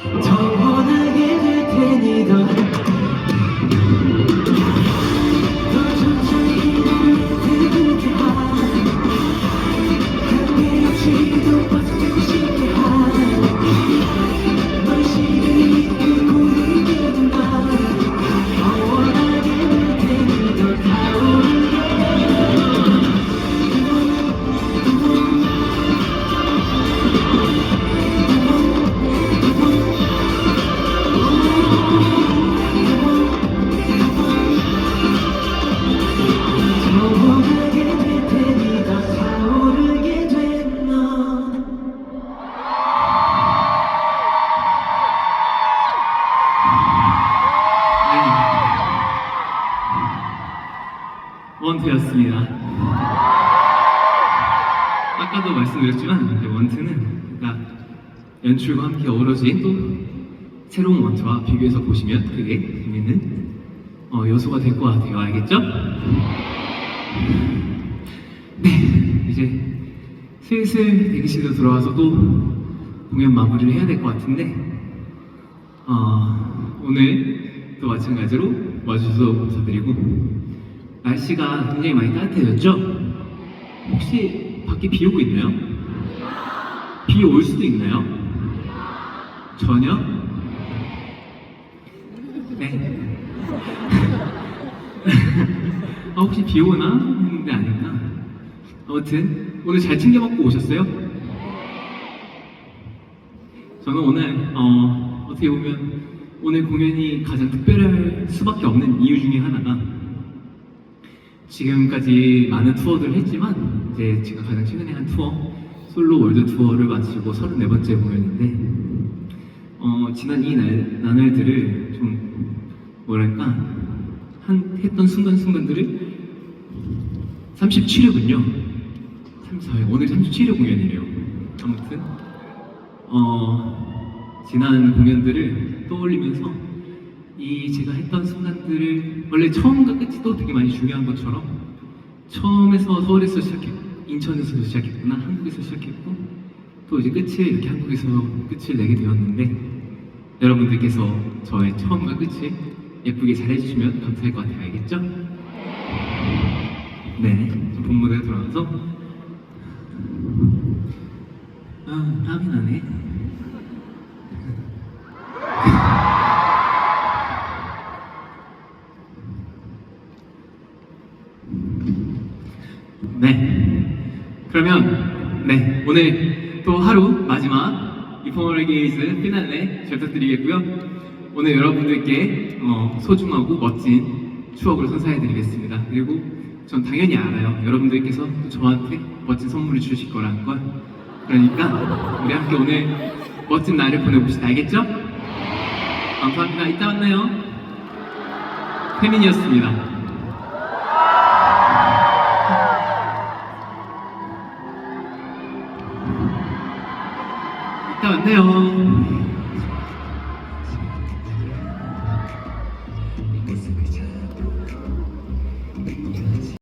더 원하게 될 테니 더 천천히 나를 뜨게 하는 한계치도 벗어나고 싶게 하는 널 시간이 이끌고 이끄는 더 원하게 될 테니 더 타오르게 원투였습니다. 아까도 말씀드렸지만 이제 원투는 그러니까 연출과 함께 어우러진 또 새로운 원투와 비교해서 보시면 그게 재밌는 요소가 될 것 같아요. 알겠죠? 네, 이제 슬슬 대기실로 들어와서 또 공연 마무리를 해야 될 것 같은데 오늘 또 마찬가지로 와주셔서 감사드리고 날씨가 굉장히 많이 따뜻해졌죠? 혹시 밖에 비 오고 있나요? 비 올 수도 있나요? 전혀? 네. 혹시 비 오나? 했는데 아닌가? 아무튼 오늘 잘 챙겨 먹고 오셨어요? 저는 오늘 어떻게 보면 오늘 공연이 가장 특별할 수밖에 없는 이유 중에 하나가 지금까지 많은 투어들을 했지만 이제 제가 가장 최근에 한 투어 솔로 월드 투어를 마치고 34번째 공연인데 지난 이 나날들을 좀 뭐랄까 했던 순간순간들을 37회군요. 34회 오늘 37회 공연이래요. 아무튼 지난 공연들을 떠올리면서 이 제가 했던 순간들을 원래 처음과 끝이 또 되게 많이 중요한 것처럼 처음에서 서울에서 시작했고 인천에서 시작했구나 한국에서 시작했고 또 이제 끝을 이렇게 한국에서 끝을 내게 되었는데 여러분들께서 저의 처음과 끝을 예쁘게 잘 해주시면 감사할 것 같아요. 알겠죠? 네, 본 무대에 돌아와서 땀이 나네. 네, 그러면 네 오늘 또 하루 마지막 이퍼널 게이즈 피날레 잘 부탁드리겠고요. 오늘 여러분들께 소중하고 멋진 추억을 선사해드리겠습니다. 그리고 전 당연히 알아요. 여러분들께서 또 저한테 멋진 선물을 주실 거라는 걸. 그러니까 우리 함께 오늘 멋진 날을 보내봅시다. 알겠죠? 감사합니다. 이따 만나요. 태민이었습니다. 이따 만나요.